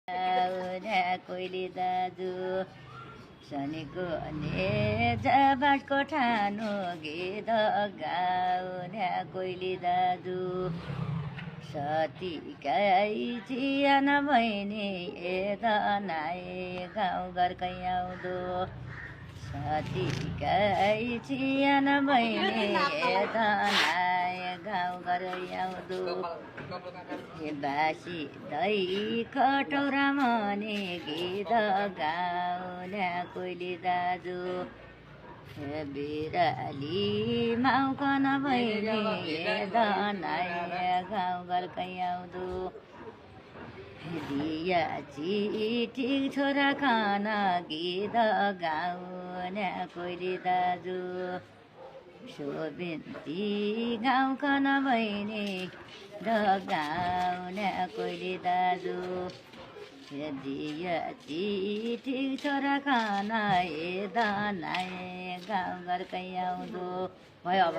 कोइली दाजु शनिको ने जाबाटको ठानो गीत गाउने कोइली दाजु सतीकाई चियान बहिनी एदनाए गाउँघरकै आउँदो सतीकाई चियान बहिनी एदनाए गाउँघरै आउँदो बासी दही कटौरा मने गीत गाउने कोइली दाजु बिराली माउकन बहिनी दनाए गाउँघरकै आउँदो दिया चिठी छोरा खाना गीत गाउने कोइली दाजु शोभिन्ती गाउँकन बहिनी गाउने कोइली दाजु दिया चिठी छोरा खाना दनाए गाउँघरकै आउँदो भयो अब